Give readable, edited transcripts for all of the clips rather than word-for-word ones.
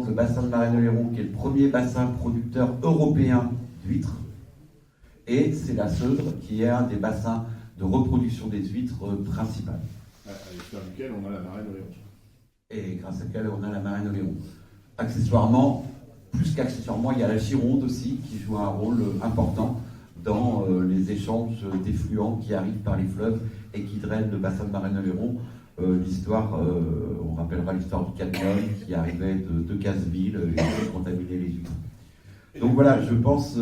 le bassin de Marais-de-Léron, qui est le premier bassin producteur européen d'huîtres. Et c'est la Seudre, qui est un des bassins de reproduction des huîtres principales. À l'extérieur duquel on a la Marais-de-Léron. Et grâce à laquelle on a la Marais-de-Léron. Accessoirement, plus qu'accessoirement, il y a la Gironde aussi, qui joue un rôle important dans les échanges d'effluents qui arrivent par les fleuves et qui drainent le bassin de Marais-de-Léron. L'histoire, on rappellera l'histoire du cadmium qui arrivait de Casseville et qui contaminait les huîtres. Donc voilà, je pense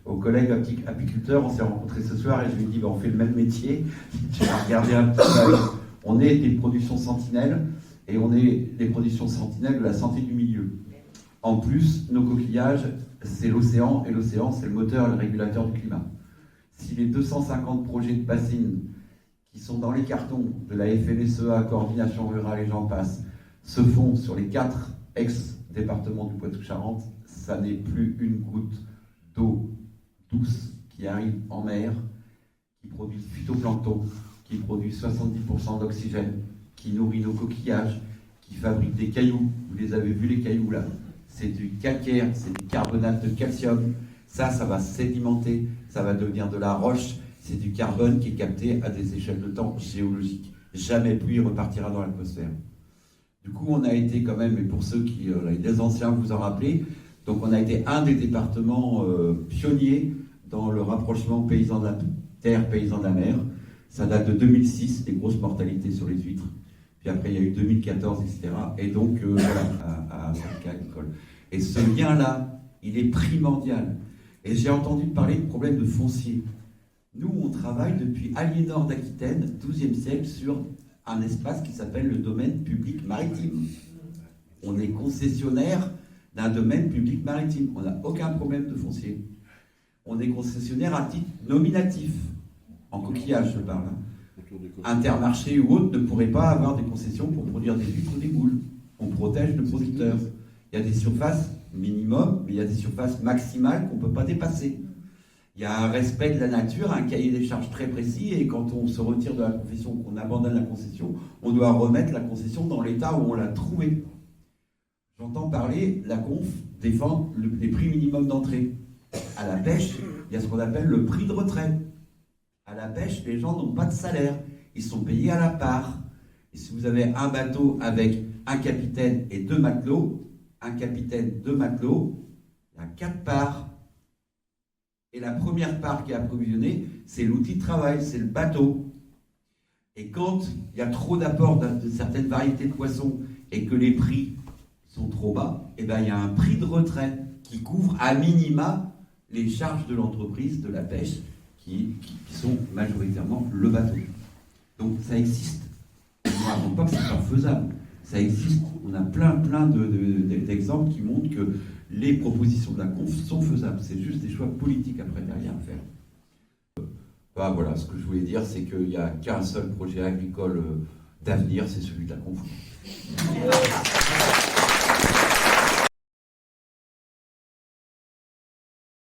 aux collègues apiculteurs, on s'est rencontrés ce soir et je lui ai dit, on fait le même métier. J'ai regardé un petit peu. On est des productions sentinelles et on est des productions sentinelles de la santé du milieu. En plus, nos coquillages, c'est l'océan, et l'océan, c'est le moteur et le régulateur du climat. Si les 250 projets de bassines qui sont dans les cartons de la FNSEA, Coordination Rurale et j'en passe, se font sur les 4 ex-départements du Poitou-Charentes, ça n'est plus une goutte d'eau douce qui arrive en mer, qui produit du phytoplancton, qui produit 70% d'oxygène, qui nourrit nos coquillages, qui fabrique des cailloux. Vous les avez vus, les cailloux là. C'est du calcaire, c'est du carbonate de calcium. Ça va sédimenter, ça va devenir de la roche. C'est du carbone qui est capté à des échelles de temps géologiques. Jamais plus il repartira dans l'atmosphère. Du coup, on a été quand même, et pour ceux qui, les anciens vous en rappelez, donc on a été un des départements pionniers dans le rapprochement paysan de la terre, paysan de la mer. Ça date de 2006, les grosses mortalités sur les huîtres. Puis après, il y a eu 2014, etc. Et donc, voilà, à syndicat agricole. Et ce lien-là, il est primordial. Et j'ai entendu parler de problème de foncier. Nous, on travaille depuis Aliénor d'Aquitaine, 12e siècle, sur un espace qui s'appelle le domaine public maritime. On est concessionnaire d'un domaine public maritime. On n'a aucun problème de foncier. On est concessionnaire à titre nominatif. En coquillage, je parle. Intermarché ou autre ne pourrait pas avoir des concessions pour produire des huîtres ou des moules. On protège le producteur. Il y a des surfaces minimum, mais il y a des surfaces maximales qu'on ne peut pas dépasser. Il y a un respect de la nature, un cahier des charges très précis, et quand on se retire de la concession, qu'on abandonne la concession, on doit remettre la concession dans l'état où on l'a trouvée. J'entends parler, la conf défend les prix minimums d'entrée. À la pêche, il y a ce qu'on appelle le prix de retrait. À la pêche, les gens n'ont pas de salaire. Ils sont payés à la part. Et si vous avez un bateau avec un capitaine et 2 matelots, un capitaine, 2 matelots, il y a 4 parts. Et la première part qui est approvisionnée, c'est l'outil de travail, c'est le bateau. Et quand il y a trop d'apport de certaines variétés de poissons et que les prix sont trop bas, eh ben, il y a un prix de retrait qui couvre à minima les charges de l'entreprise de la pêche qui sont majoritairement le bateau. Donc ça existe. Je ne raconte pas que c'est pas faisable. Ça existe. On a plein d'exemples qui montrent que les propositions de la conf sont faisables. C'est juste des choix politiques après derrière à faire. Voilà, ce que je voulais dire, c'est qu'il n'y a qu'un seul projet agricole d'avenir, c'est celui de la conf.